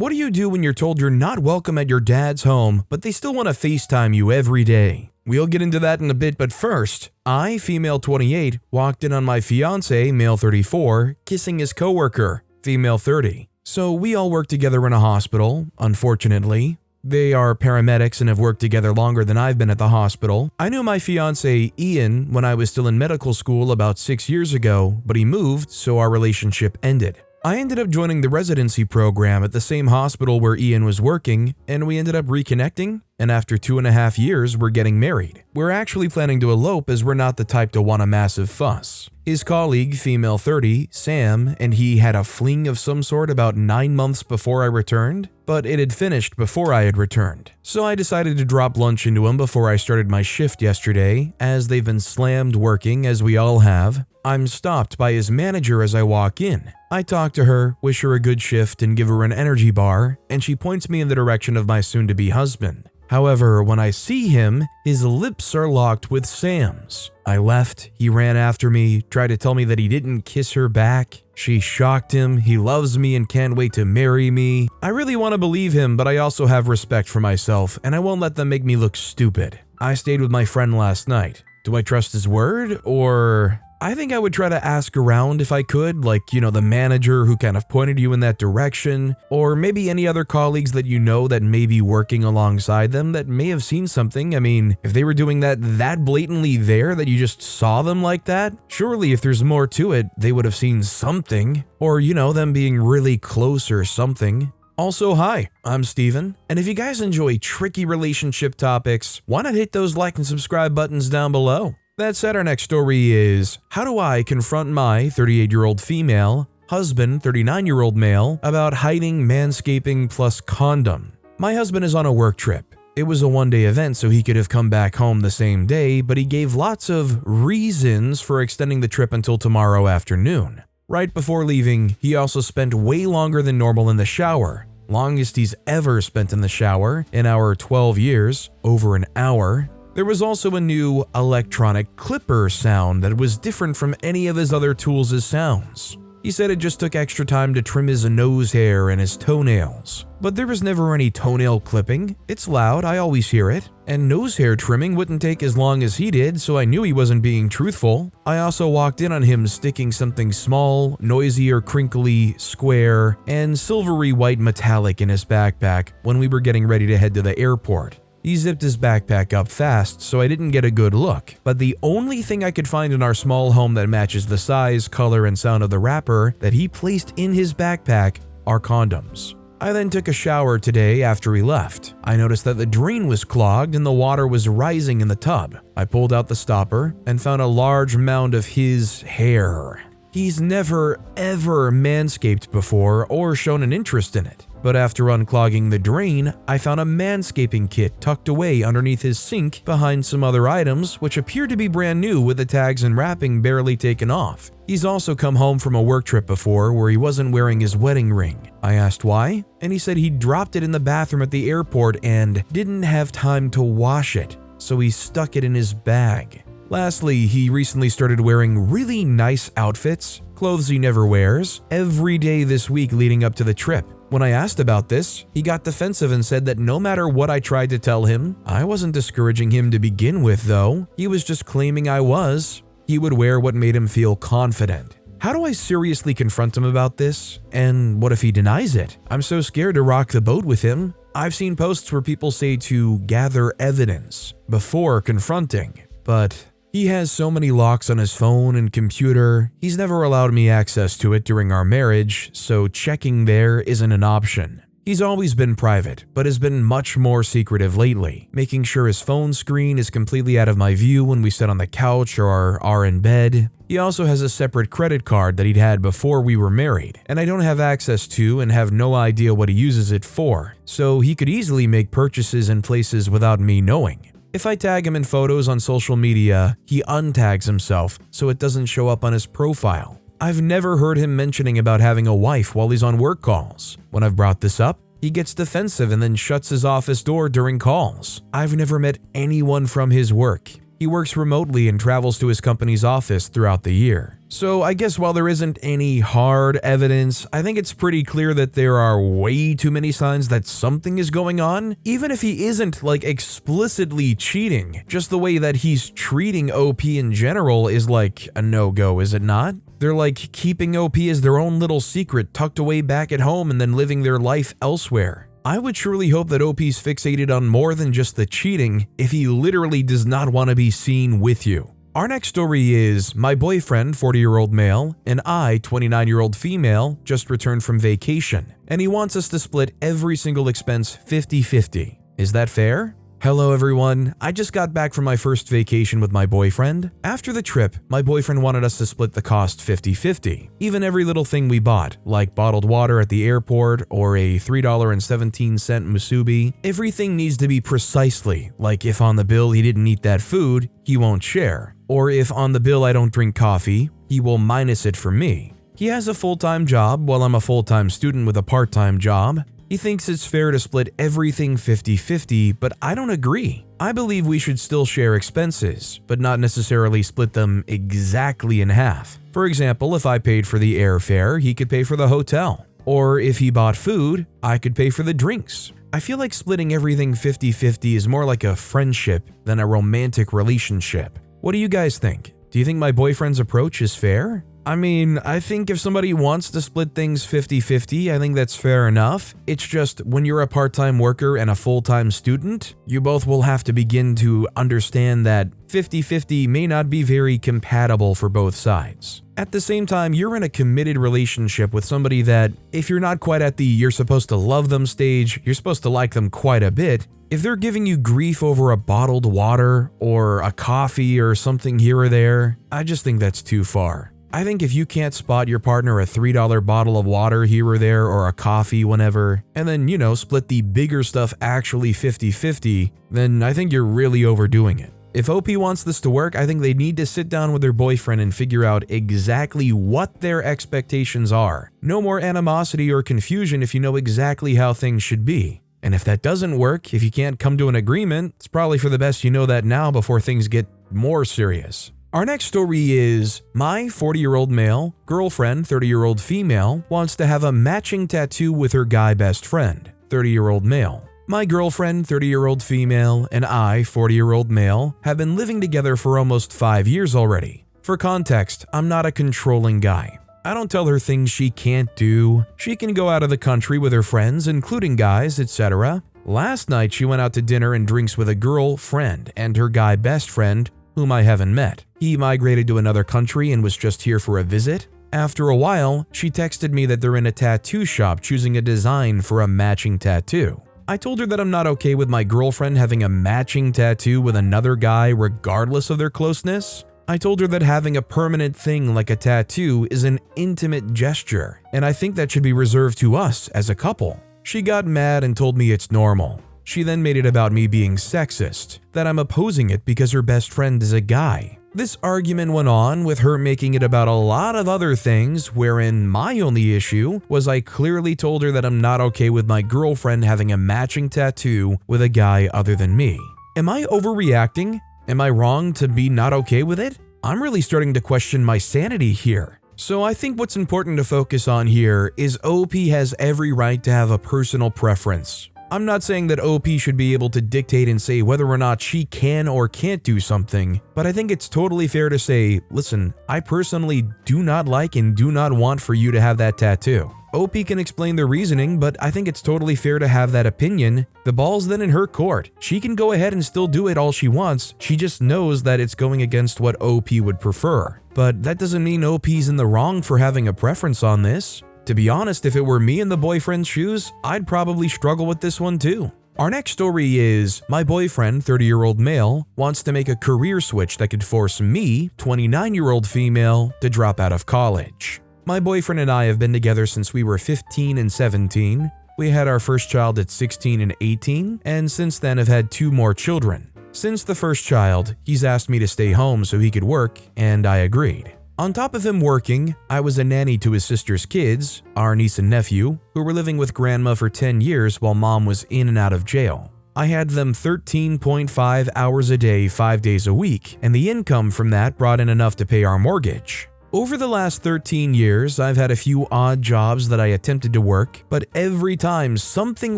What do you do when you're told you're not welcome at your dad's home, but they still want to FaceTime you every day? We'll get into that in a bit, but first, I, female 28, walked in on my fiance, male 34, kissing his coworker, female 30. So we all work together in a hospital, unfortunately. They are paramedics and have worked together longer than I've been at the hospital. I knew my fiance, Ian, when I was still in medical school about 6 years ago, but he moved, so our relationship ended. I ended up joining the residency program at the same hospital where Ian was working, and we ended up reconnecting, and after 2.5 years, we're getting married. We're actually planning to elope as we're not the type to want a massive fuss. His colleague, female 30, Sam, and he had a fling of some sort about 9 months before I returned, but it had finished before I had returned. So I decided to drop lunch into him before I started my shift yesterday, as they've been slammed working as we all have. I'm stopped by his manager as I walk in. I talk to her, wish her a good shift, and give her an energy bar, and she points me in the direction of my soon-to-be husband. However, when I see him, his lips are locked with Sam's. I left, he ran after me, tried to tell me that he didn't kiss her back. She shocked him, he loves me and can't wait to marry me. I really want to believe him, but I also have respect for myself, and I won't let them make me look stupid. I stayed with my friend last night. Do I trust his word, or... I think I would try to ask around if I could, like, the manager who kind of pointed you in that direction, or maybe any other colleagues that you know that may be working alongside them that may have seen something. I mean, if they were doing that blatantly there that you just saw them like that, surely if there's more to it, they would have seen something, or, them being really close or something. Also, hi, I'm Steven, and if you guys enjoy tricky relationship topics, why not hit those like and subscribe buttons down below? That said, our next story is, how do I confront my 38-year-old female husband, 39-year-old male, about hiding manscaping plus condom? My husband is on a work trip. It was a one-day event, so he could have come back home the same day, but he gave lots of reasons for extending the trip until tomorrow afternoon. Right before leaving, he also spent way longer than normal in the shower. Longest he's ever spent in the shower, in our 12 years, over an hour. There was also a new electronic clipper sound that was different from any of his other tools' sounds. He said it just took extra time to trim his nose hair and his toenails. But there was never any toenail clipping. It's loud, I always hear it. And nose hair trimming wouldn't take as long as he did, so I knew he wasn't being truthful. I also walked in on him sticking something small, noisy or crinkly, square, and silvery white metallic in his backpack when we were getting ready to head to the airport. He zipped his backpack up fast, so I didn't get a good look, but the only thing I could find in our small home that matches the size, color, and sound of the wrapper that he placed in his backpack are condoms. I then took a shower today after he left. I noticed that the drain was clogged and the water was rising in the tub. I pulled out the stopper and found a large mound of his hair. He's never ever manscaped before or shown an interest in it. But after unclogging the drain, I found a manscaping kit tucked away underneath his sink behind some other items which appeared to be brand new with the tags and wrapping barely taken off. He's also come home from a work trip before where he wasn't wearing his wedding ring. I asked why, and he said he dropped it in the bathroom at the airport and didn't have time to wash it, so he stuck it in his bag. Lastly, he recently started wearing really nice outfits, clothes he never wears, every day this week leading up to the trip. When I asked about this, he got defensive and said that no matter what I tried to tell him, I wasn't discouraging him to begin with though, he was just claiming I was. He would wear what made him feel confident. How do I seriously confront him about this? And what if he denies it? I'm so scared to rock the boat with him. I've seen posts where people say to gather evidence before confronting, but he has so many locks on his phone and computer, he's never allowed me access to it during our marriage, so checking there isn't an option. He's always been private, but has been much more secretive lately, making sure his phone screen is completely out of my view when we sit on the couch or are in bed. He also has a separate credit card that he'd had before we were married, and I don't have access to and have no idea what he uses it for, so he could easily make purchases in places without me knowing. If I tag him in photos on social media, he untags himself so it doesn't show up on his profile. I've never heard him mentioning about having a wife while he's on work calls. When I've brought this up, he gets defensive and then shuts his office door during calls. I've never met anyone from his work. He works remotely and travels to his company's office throughout the year. So I guess while there isn't any hard evidence, I think it's pretty clear that there are way too many signs that something is going on, even if he isn't like explicitly cheating. Just the way that he's treating OP in general is like a no-go, is it not? They're like keeping OP as their own little secret tucked away back at home and then living their life elsewhere. I would truly hope that OP's fixated on more than just the cheating if he literally does not want to be seen with you. Our next story is my boyfriend, 40-year-old male, and I, 29-year-old female, just returned from vacation, and he wants us to split every single expense 50-50. Is that fair? Hello everyone, I just got back from my first vacation with my boyfriend. After the trip, my boyfriend wanted us to split the cost 50-50. Even every little thing we bought, like bottled water at the airport or a $3.17 musubi, everything needs to be precisely, like if on the bill he didn't eat that food, he won't share. Or if on the bill I don't drink coffee, he will minus it for me. He has a full-time job while I'm a full-time student with a part-time job. He thinks it's fair to split everything 50-50, but I don't agree. I believe we should still share expenses, but not necessarily split them exactly in half. For example, if I paid for the airfare, he could pay for the hotel. Or if he bought food, I could pay for the drinks. I feel like splitting everything 50-50 is more like a friendship than a romantic relationship. What do you guys think? Do you think my boyfriend's approach is fair? I mean, I think if somebody wants to split things 50-50, I think that's fair enough. It's just when you're a part-time worker and a full-time student, you both will have to begin to understand that 50-50 may not be very compatible for both sides. At the same time, you're in a committed relationship with somebody that, if you're not quite at the you're supposed to love them stage, you're supposed to like them quite a bit. If they're giving you grief over a bottled water or a coffee or something here or there, I just think that's too far. I think if you can't spot your partner a $3 bottle of water here or there or a coffee whenever, and then, split the bigger stuff actually 50-50, then I think you're really overdoing it. If OP wants this to work, I think they need to sit down with their boyfriend and figure out exactly what their expectations are. No more animosity or confusion if you know exactly how things should be. And if that doesn't work, if you can't come to an agreement, it's probably for the best you know that now before things get more serious. Our next story is my 40-year-old male, girlfriend, 30-year-old female, wants to have a matching tattoo with her guy best friend, 30-year-old male. My girlfriend, 30-year-old female, and I, 40-year-old male, have been living together for almost 5 years already. For context, I'm not a controlling guy. I don't tell her things she can't do. She can go out of the country with her friends, including guys, etc. Last night, she went out to dinner and drinks with a girlfriend and her guy best friend, whom I haven't met. He migrated to another country and was just here for a visit. After a while, she texted me that they're in a tattoo shop choosing a design for a matching tattoo. I told her that I'm not okay with my girlfriend having a matching tattoo with another guy regardless of their closeness. I told her that having a permanent thing like a tattoo is an intimate gesture, and I think that should be reserved to us as a couple. She got mad and told me it's normal. She then made it about me being sexist, that I'm opposing it because her best friend is a guy. This argument went on with her making it about a lot of other things, wherein my only issue was I clearly told her that I'm not okay with my girlfriend having a matching tattoo with a guy other than me. Am I overreacting? Am I wrong to be not okay with it? I'm really starting to question my sanity here. So I think what's important to focus on here is OP has every right to have a personal preference. I'm not saying that OP should be able to dictate and say whether or not she can or can't do something, but I think it's totally fair to say, listen, I personally do not like and do not want for you to have that tattoo. OP can explain the reasoning, but I think it's totally fair to have that opinion. The ball's then in her court. She can go ahead and still do it all she wants, she just knows that it's going against what OP would prefer. But that doesn't mean OP's in the wrong for having a preference on this. To be honest, if it were me in the boyfriend's shoes, I'd probably struggle with this one too. Our next story is my boyfriend, 30-year-old male, wants to make a career switch that could force me, 29-year-old female, to drop out of college. My boyfriend and I have been together since we were 15 and 17. We had our first child at 16 and 18, and since then have had 2 more children. Since the first child, he's asked me to stay home so he could work, and I agreed. On top of him working, I was a nanny to his sister's kids, our niece and nephew, who were living with grandma for 10 years while mom was in and out of jail. I had them 13.5 hours a day, 5 days a week, and the income from that brought in enough to pay our mortgage. Over the last 13 years, I've had a few odd jobs that I attempted to work, but every time something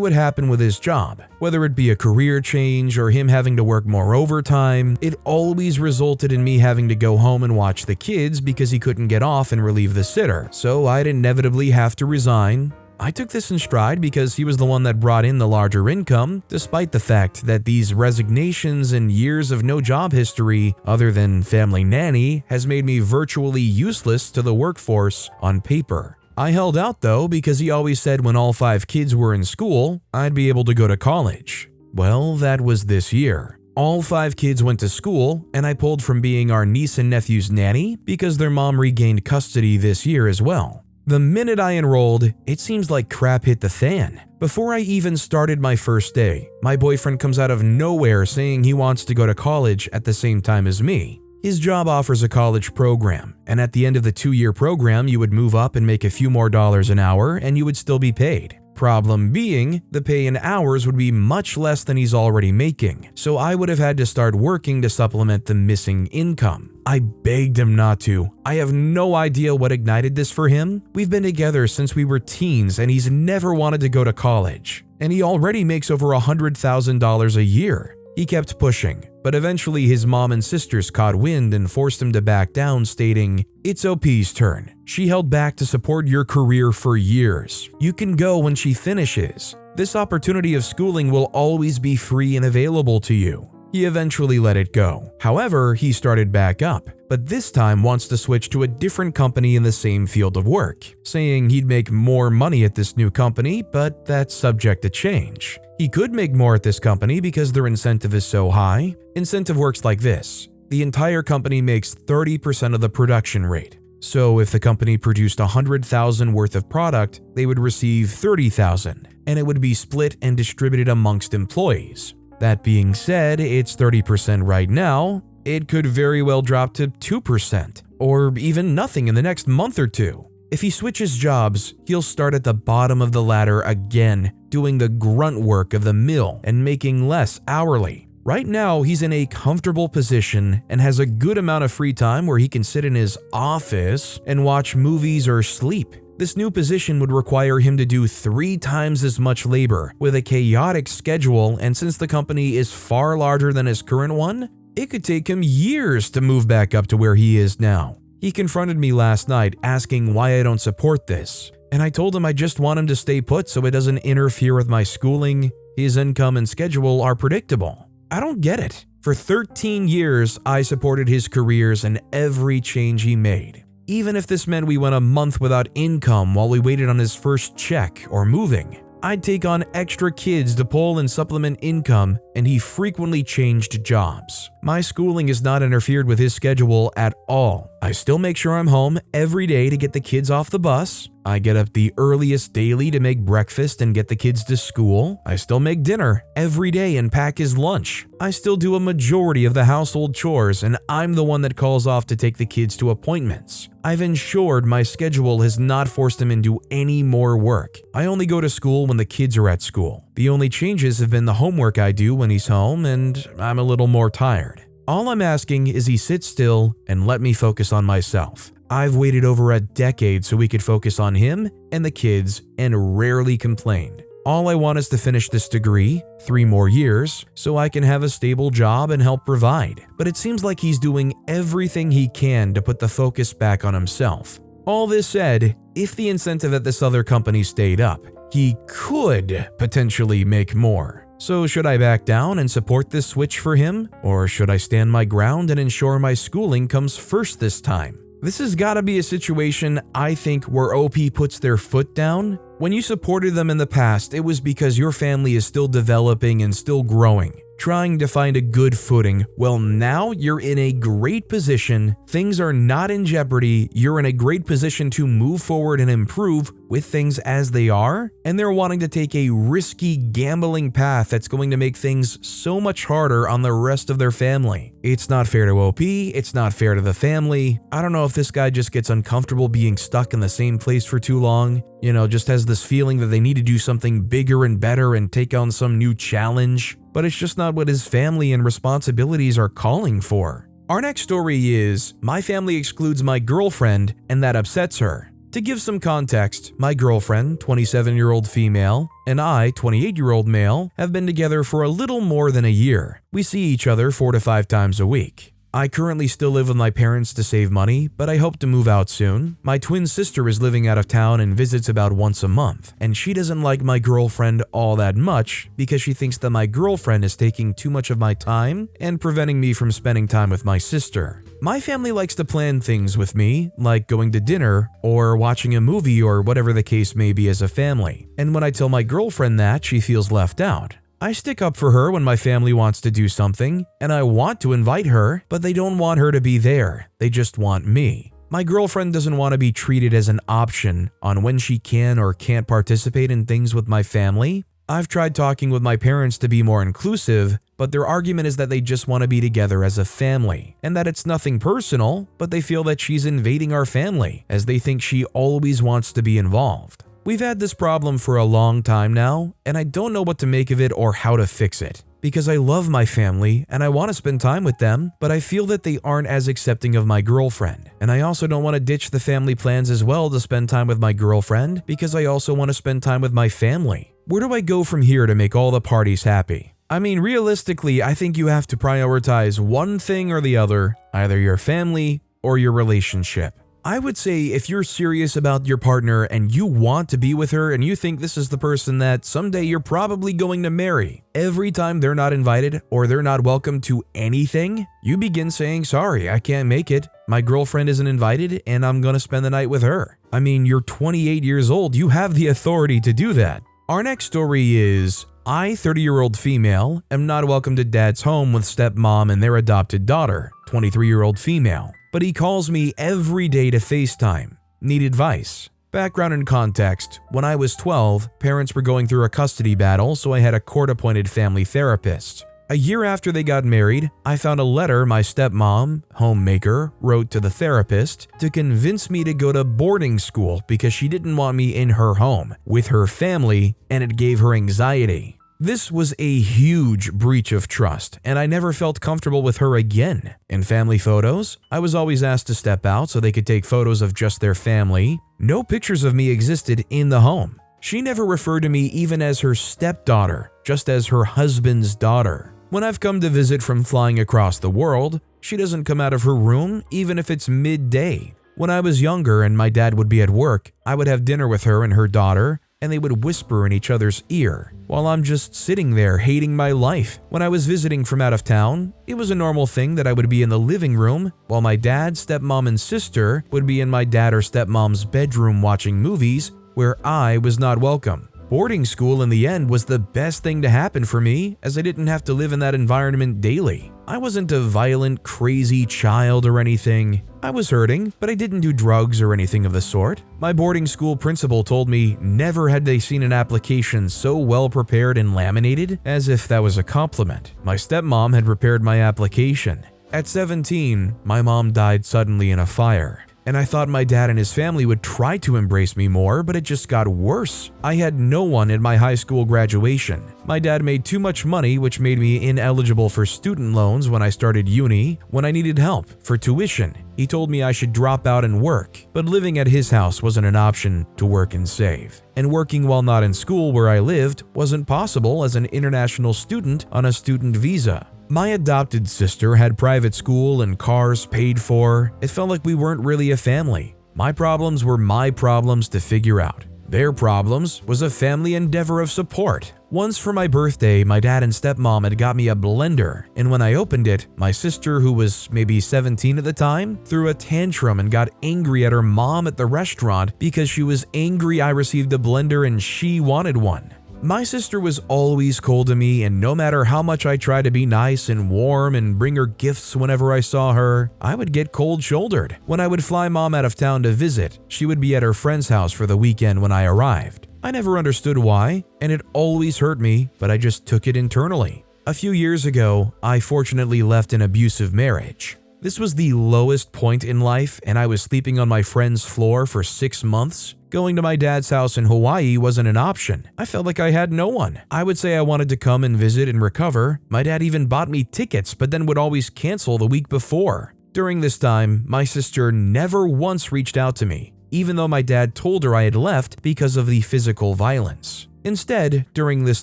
would happen with his job. Whether it be a career change or him having to work more overtime, it always resulted in me having to go home and watch the kids because he couldn't get off and relieve the sitter, so I'd inevitably have to resign. I took this in stride because he was the one that brought in the larger income, despite the fact that these resignations and years of no job history other than family nanny has made me virtually useless to the workforce on paper. I held out though because he always said when all 5 kids were in school, I'd be able to go to college. Well, that was this year. All 5 kids went to school, and I pulled from being our niece and nephew's nanny because their mom regained custody this year as well. The minute I enrolled, it seems like crap hit the fan. Before I even started my first day, my boyfriend comes out of nowhere saying he wants to go to college at the same time as me. His job offers a college program, and at the end of the 2-year program, you would move up and make a few more dollars an hour, and you would still be paid. Problem being, the pay in hours would be much less than he's already making, so I would have had to start working to supplement the missing income. I begged him not to. I have no idea what ignited this for him. We've been together since we were teens and he's never wanted to go to college. And he already makes over $100,000 a year. He kept pushing, but eventually his mom and sisters caught wind and forced him to back down, stating, "It's OP's turn. She held back to support your career for years. You can go when she finishes. This opportunity of schooling will always be free and available to you." He eventually let it go. However, he started back up, but this time wants to switch to a different company in the same field of work, saying he'd make more money at this new company, but that's subject to change. He could make more at this company because their incentive is so high. Incentive works like this. The entire company makes 30% of the production rate. So if the company produced $100,000 worth of product, they would receive $30,000, and it would be split and distributed amongst employees. That being said, it's 30% right now. It could very well drop to 2%, or even nothing in the next month or two. If he switches jobs, he'll start at the bottom of the ladder again, doing the grunt work of the mill and making less hourly. Right now, he's in a comfortable position and has a good amount of free time where he can sit in his office and watch movies or sleep. This new position would require him to do 3 times as much labor with a chaotic schedule, and since the company is far larger than his current one, it could take him years to move back up to where he is now. He confronted me last night asking why I don't support this, and I told him I just want him to stay put so it doesn't interfere with my schooling. His income and schedule are predictable. I don't get it. For 13 years, I supported his careers and every change he made. Even if this meant we went a month without income while we waited on his first check or moving, I'd take on extra kids to pull and supplement income, and he frequently changed jobs. My schooling is not interfered with his schedule at all. I still make sure I'm home every day to get the kids off the bus. I get up the earliest daily to make breakfast and get the kids to school. I still make dinner every day and pack his lunch. I still do a majority of the household chores, and I'm the one that calls off to take the kids to appointments. I've ensured my schedule has not forced him into any more work. I only go to school when the kids are at school. The only changes have been the homework I do when he's home, and I'm a little more tired. All I'm asking is he sit still and let me focus on myself. I've waited over a decade so we could focus on him and the kids and rarely complained. All I want is to finish this degree, 3 more years, so I can have a stable job and help provide. But it seems like he's doing everything he can to put the focus back on himself. All this said, if the incentive at this other company stayed up, he could potentially make more. So should I back down and support this switch for him? Or should I stand my ground and ensure my schooling comes first this time? This has got to be a situation, I think, where OP puts their foot down. When you supported them in the past, it was because your family is still developing and still growing, trying to find a good footing. Well, now you're in a great position. Things are not in jeopardy. You're in a great position to move forward and improve with things as they are, and they're wanting to take a risky gambling path that's going to make things so much harder on the rest of their family. It's not fair to OP, it's not fair to the family. I don't know if this guy just gets uncomfortable being stuck in the same place for too long, just has this feeling that they need to do something bigger and better and take on some new challenge, but it's just not what his family and responsibilities are calling for. Our next story is, my family excludes my girlfriend and that upsets her. To give some context, my girlfriend, 27-year-old female, and I, 28-year-old male, have been together for a little more than a year. We see each other 4 to 5 times a week. I currently still live with my parents to save money, but I hope to move out soon. My twin sister is living out of town and visits about once a month, and she doesn't like my girlfriend all that much because she thinks that my girlfriend is taking too much of my time and preventing me from spending time with my sister. My family likes to plan things with me, like going to dinner or watching a movie or whatever the case may be as a family. And when I tell my girlfriend that, she feels left out. I stick up for her when my family wants to do something, and I want to invite her, but they don't want her to be there. They just want me. My girlfriend doesn't want to be treated as an option on when she can or can't participate in things with my family. I've tried talking with my parents to be more inclusive, but their argument is that they just want to be together as a family, and that it's nothing personal, but they feel that she's invading our family, as they think she always wants to be involved. We've had this problem for a long time now, and I don't know what to make of it or how to fix it. Because I love my family and I want to spend time with them, but I feel that they aren't as accepting of my girlfriend. And I also don't want to ditch the family plans as well to spend time with my girlfriend because I also want to spend time with my family. Where do I go from here to make all the parties happy? I mean, realistically, I think you have to prioritize one thing or the other, either your family or your relationship. I would say if you're serious about your partner and you want to be with her and you think this is the person that someday you're probably going to marry, every time they're not invited or they're not welcome to anything, you begin saying, sorry, I can't make it. My girlfriend isn't invited and I'm going to spend the night with her. I mean, you're 28 years old. You have the authority to do that. Our next story is, I, 30-year-old female, am not welcome to dad's home with stepmom and their adopted daughter, 23-year-old female. But he calls me every day to FaceTime. Need advice. Background and context. When I was 12, parents were going through a custody battle, so I had a court-appointed family therapist. A year after they got married, I found a letter my stepmom, homemaker, wrote to the therapist to convince me to go to boarding school because she didn't want me in her home with her family, and it gave her anxiety. This was a huge breach of trust, and I never felt comfortable with her again. In family photos, I was always asked to step out so they could take photos of just their family. No pictures of me existed in the home. She never referred to me even as her stepdaughter, just as her husband's daughter. When I've come to visit from flying across the world, she doesn't come out of her room even if it's midday. When I was younger and my dad would be at work, I would have dinner with her and her daughter, and they would whisper in each other's ear while I'm just sitting there hating my life. When I was visiting from out of town, it was a normal thing that I would be in the living room while my dad, stepmom, and sister would be in my dad or stepmom's bedroom watching movies where I was not welcome. Boarding school in the end was the best thing to happen for me as I didn't have to live in that environment daily. I wasn't a violent, crazy child or anything. I was hurting, but I didn't do drugs or anything of the sort. My boarding school principal told me never had they seen an application so well prepared and laminated, as if that was a compliment. My stepmom had prepared my application. At 17, my mom died suddenly in a fire. And I thought my dad and his family would try to embrace me more, but it just got worse. I had no one at my high school graduation. My dad made too much money, which made me ineligible for student loans when I started uni. When I needed help for tuition, he told me I should drop out and work, but living at his house wasn't an option to work and save. And working while not in school where I lived wasn't possible as an international student on a student visa. My adopted sister had private school and cars paid for. It felt like we weren't really a family. My problems were my problems to figure out. Their problems was a family endeavor of support. Once for my birthday, my dad and stepmom had got me a blender, and when I opened it, my sister, who was maybe 17 at the time, threw a tantrum and got angry at her mom at the restaurant because she was angry I received a blender and she wanted one. My sister was always cold to me, and no matter how much I tried to be nice and warm and bring her gifts whenever I saw her, I would get cold-shouldered. When I would fly mom out of town to visit, she would be at her friend's house for the weekend when I arrived. I never understood why, and it always hurt me, but I just took it internally. A few years ago, I fortunately left an abusive marriage. This was the lowest point in life, and I was sleeping on my friend's floor for 6 months. Going to my dad's house in Hawaii wasn't an option. I felt like I had no one. I would say I wanted to come and visit and recover. My dad even bought me tickets, but then would always cancel the week before. During this time, my sister never once reached out to me, even though my dad told her I had left because of the physical violence. Instead, during this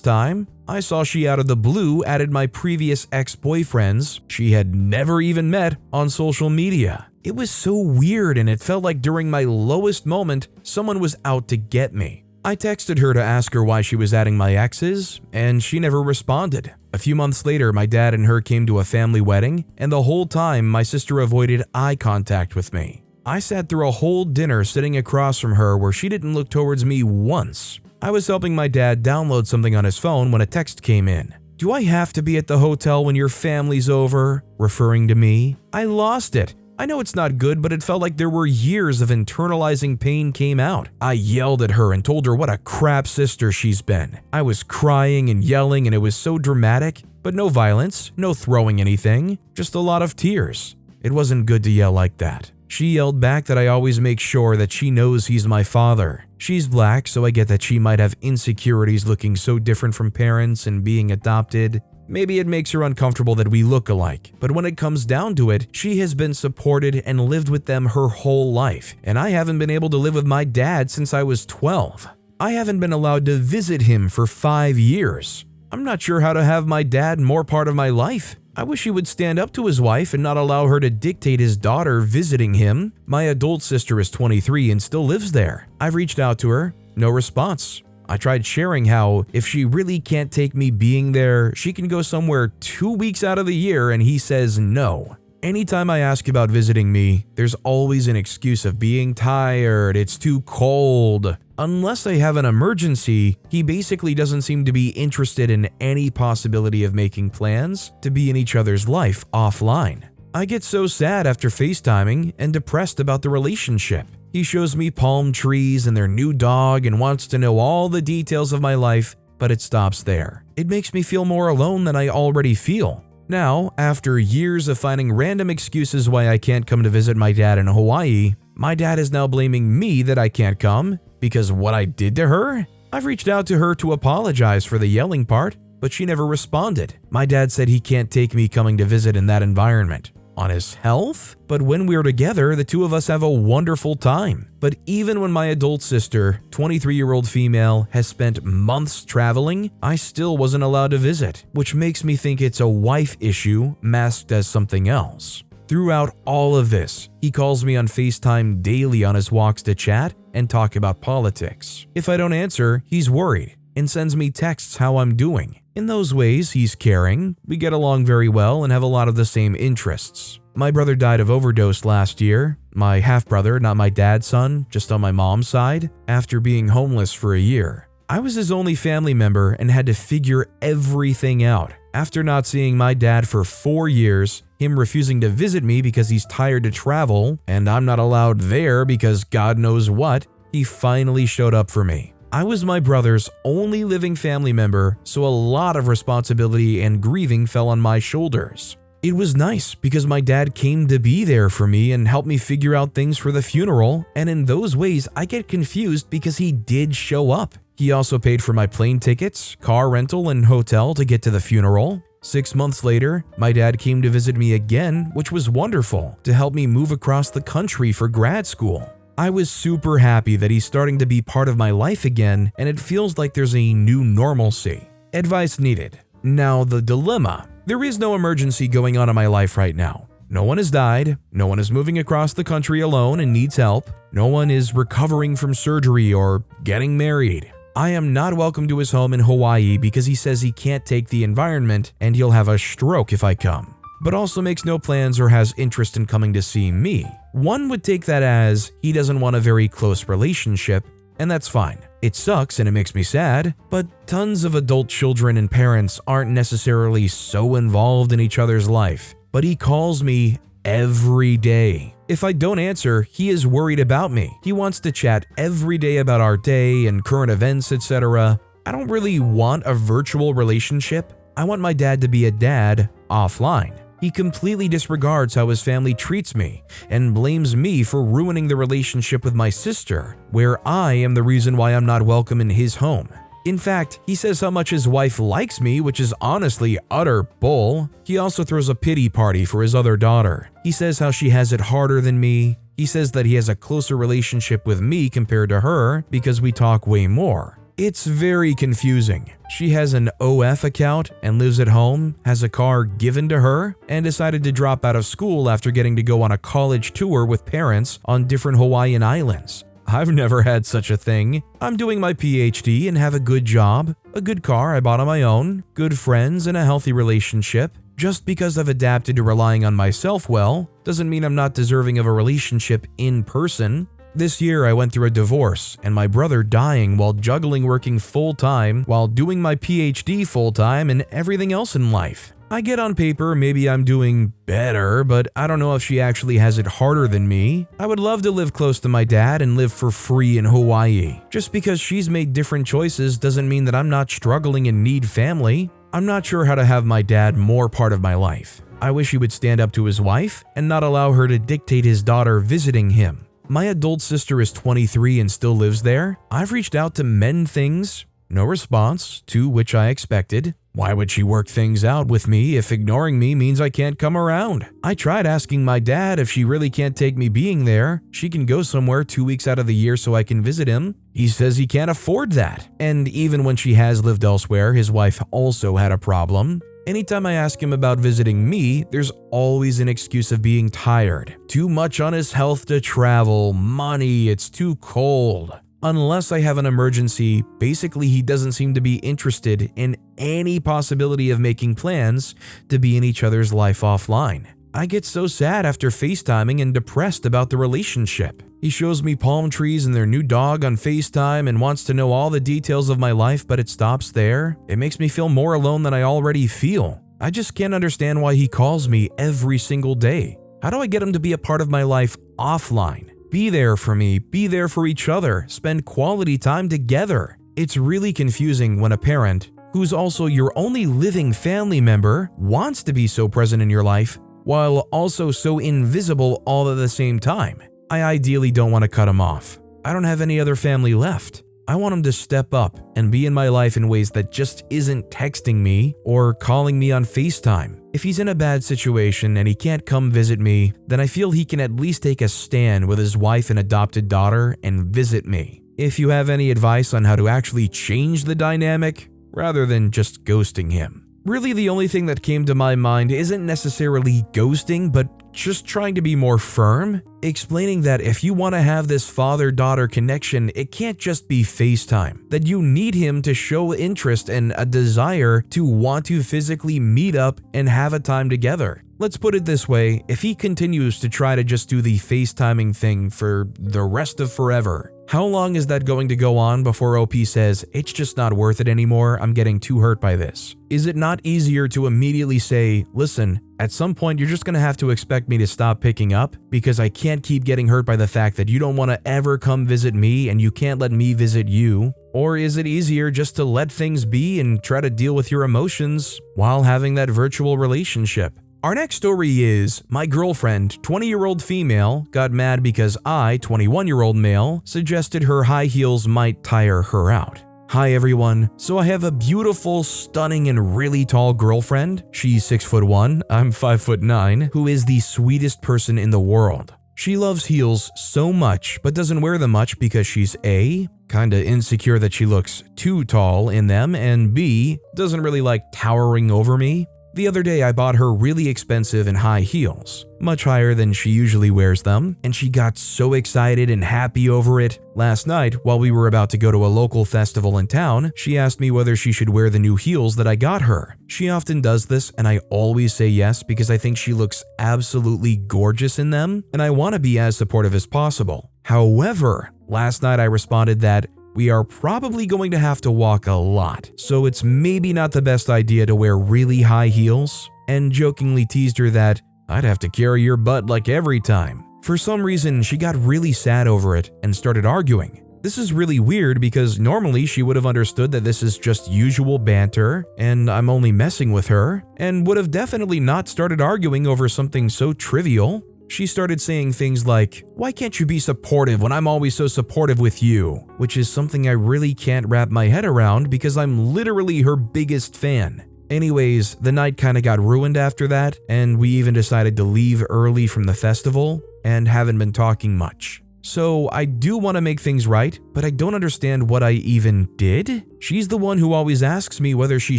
time, I saw she out of the blue added my previous ex-boyfriends she had never even met on social media. It was so weird, and it felt like during my lowest moment, someone was out to get me. I texted her to ask her why she was adding my exes, and she never responded. A few months later, my dad and her came to a family wedding, and the whole time my sister avoided eye contact with me. I sat through a whole dinner sitting across from her where she didn't look towards me once. I was helping my dad download something on his phone when a text came in. "Do I have to be at the hotel when your family's over?" referring to me. I lost it. I know it's not good, but it felt like there were years of internalizing pain came out. I yelled at her and told her what a crap sister she's been. I was crying and yelling, and it was so dramatic, but no violence, no throwing anything, just a lot of tears. It wasn't good to yell like that. She yelled back that I always make sure that she knows he's my father. She's black, so I get that she might have insecurities looking so different from parents and being adopted. Maybe it makes her uncomfortable that we look alike, but when it comes down to it, she has been supported and lived with them her whole life, and I haven't been able to live with my dad since I was 12. I haven't been allowed to visit him for 5 years. I'm not sure how to have my dad more part of my life. I wish he would stand up to his wife and not allow her to dictate his daughter visiting him. My adult sister is 23 and still lives there. I've reached out to her, no response. I tried sharing how if she really can't take me being there, she can go somewhere 2 weeks out of the year, and he says no. Anytime I ask about visiting me, there's always an excuse of being tired, it's too cold. Unless I have an emergency, he basically doesn't seem to be interested in any possibility of making plans to be in each other's life offline. I get so sad after FaceTiming and depressed about the relationship. He shows me palm trees and their new dog and wants to know all the details of my life, but it stops there. It makes me feel more alone than I already feel. Now, after years of finding random excuses why I can't come to visit my dad in Hawaii, my dad is now blaming me that I can't come because what I did to her? I've reached out to her to apologize for the yelling part, but she never responded. My dad said he can't take me coming to visit in that environment. On his health? But when we're together, the two of us have a wonderful time. But even when my adult sister, 23-year-old female, has spent months traveling, I still wasn't allowed to visit, which makes me think it's a wife issue masked as something else. Throughout all of this, he calls me on FaceTime daily on his walks to chat and talk about politics. If I don't answer, he's worried and sends me texts how I'm doing. In those ways, he's caring, we get along very well and have a lot of the same interests. My brother died of overdose last year, my half-brother, not my dad's son, just on my mom's side, after being homeless for a year. I was his only family member and had to figure everything out. After not seeing my dad for 4 years, him refusing to visit me because he's tired to travel, and I'm not allowed there because God knows what, he finally showed up for me. I was my brother's only living family member, so a lot of responsibility and grieving fell on my shoulders. It was nice because my dad came to be there for me and helped me figure out things for the funeral, and in those ways I get confused because he did show up. He also paid for my plane tickets, car rental, and hotel to get to the funeral. 6 months later, my dad came to visit me again, which was wonderful, to help me move across the country for grad school. I was super happy that he's starting to be part of my life again, and it feels like there's a new normalcy. Advice needed. Now the dilemma. There is no emergency going on in my life right now. No one has died, no one is moving across the country alone and needs help, no one is recovering from surgery or getting married. I am not welcome to his home in Hawaii because he says he can't take the environment and he'll have a stroke if I come, but also makes no plans or has interest in coming to see me. One would take that as he doesn't want a very close relationship, and that's fine. It sucks and it makes me sad, but tons of adult children and parents aren't necessarily so involved in each other's life. But he calls me every day. If I don't answer, he is worried about me. He wants to chat every day about our day and current events, etc. I don't really want a virtual relationship. I want my dad to be a dad offline. He completely disregards how his family treats me and blames me for ruining the relationship with my sister, where I am the reason why I'm not welcome in his home. In fact, he says how much his wife likes me, which is honestly utter bull. He also throws a pity party for his other daughter. He says how she has it harder than me. He says that he has a closer relationship with me compared to her because we talk way more. It's very confusing. She has an OF account and lives at home, has a car given to her, and decided to drop out of school after getting to go on a college tour with parents on different Hawaiian islands. I've never had such a thing. I'm doing my PhD and have a good job, a good car I bought on my own, good friends, and a healthy relationship. Just because I've adapted to relying on myself well, doesn't mean I'm not deserving of a relationship in person. This year I went through a divorce and my brother dying while juggling working full-time while doing my PhD full-time and everything else in life. I get on paper maybe I'm doing better, but I don't know if she actually has it harder than me. I would love to live close to my dad and live for free in Hawaii. Just because she's made different choices doesn't mean that I'm not struggling and need family. I'm not sure how to have my dad more part of my life. I wish he would stand up to his wife and not allow her to dictate his daughter visiting him. My adult sister is 23 and still lives there. I've reached out to mend things, no response, to which I expected. Why would she work things out with me if ignoring me means I can't come around? I tried asking my dad if she really can't take me being there. She can go somewhere 2 weeks out of the year so I can visit him. He says he can't afford that. And even when she has lived elsewhere, his wife also had a problem. Anytime I ask him about visiting me, there's always an excuse of being tired. Too much on his health to travel, money, it's too cold. Unless I have an emergency, basically he doesn't seem to be interested in any possibility of making plans to be in each other's life offline. I get so sad after FaceTiming and depressed about the relationship. He shows me palm trees and their new dog on FaceTime and wants to know all the details of my life, but it stops there. It makes me feel more alone than I already feel. I just can't understand why he calls me every single day. How do I get him to be a part of my life offline? Be there for me, be there for each other, spend quality time together. It's really confusing when a parent, who's also your only living family member, wants to be so present in your life, while also so invisible all at the same time. I ideally don't want to cut him off. I don't have any other family left. I want him to step up and be in my life in ways that just isn't texting me or calling me on FaceTime. If he's in a bad situation and he can't come visit me, then I feel he can at least take a stand with his wife and adopted daughter and visit me. If you have any advice on how to actually change the dynamic, rather than just ghosting him. Really, the only thing that came to my mind isn't necessarily ghosting, but just trying to be more firm, explaining that if you want to have this father-daughter connection, it can't just be FaceTime, that you need him to show interest and a desire to want to physically meet up and have a time together. Let's put it this way, if he continues to try to just do the FaceTiming thing for the rest of forever, how long is that going to go on before OP says, it's just not worth it anymore, I'm getting too hurt by this? Is it not easier to immediately say, listen, at some point you're just going to have to expect me to stop picking up because I can't keep getting hurt by the fact that you don't want to ever come visit me and you can't let me visit you? Or is it easier just to let things be and try to deal with your emotions while having that virtual relationship? Our next story is, my girlfriend, 20-year-old female, got mad because I, 21-year-old male, suggested her high heels might tire her out. Hi everyone, so I have a beautiful, stunning, and really tall girlfriend. She's 6'1", I'm 5'9", who is the sweetest person in the world. She loves heels so much, but doesn't wear them much because she's A, kinda insecure that she looks too tall in them, and B, doesn't really like towering over me. The other day I bought her really expensive and high heels, much higher than she usually wears them, and she got so excited and happy over it. Last night, while we were about to go to a local festival in town, she asked me whether she should wear the new heels that I got her. She often does this, and I always say yes because I think she looks absolutely gorgeous in them, and I want to be as supportive as possible. However, last night I responded that we are probably going to have to walk a lot, so it's maybe not the best idea to wear really high heels, and jokingly teased her that I'd have to carry your butt like every time. For some reason, she got really sad over it and started arguing. This is really weird because normally she would have understood that this is just usual banter and I'm only messing with her, and would have definitely not started arguing over something so trivial. She started saying things like, "Why can't you be supportive when I'm always so supportive with you?" Which is something I really can't wrap my head around because I'm literally her biggest fan. Anyways, the night kinda got ruined after that, and we even decided to leave early from the festival and haven't been talking much. So I do want to make things right, but I don't understand what I even did. She's the one who always asks me whether she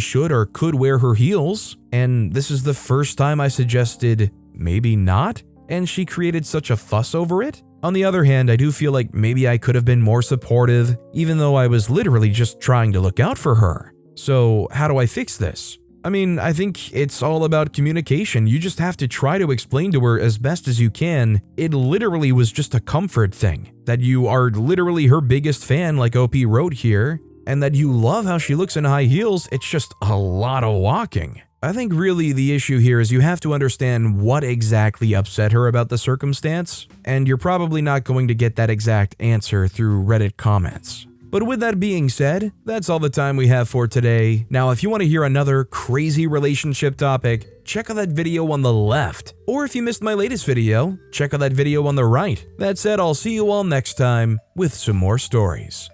should or could wear her heels, and this is the first time I suggested maybe not, and she created such a fuss over it. On the other hand, I do feel like maybe I could have been more supportive, even though I was literally just trying to look out for her. So how do I fix this? I mean, I think it's all about communication. You just have to try to explain to her as best as you can. It literally was just a comfort thing, that you are literally her biggest fan like OP wrote here, and that you love how she looks in high heels. It's just a lot of walking. I think really the issue here is you have to understand what exactly upset her about the circumstance, and you're probably not going to get that exact answer through Reddit comments. But with that being said, that's all the time we have for today. Now, if you want to hear another crazy relationship topic, check out that video on the left. Or if you missed my latest video, check out that video on the right. That said, I'll see you all next time with some more stories.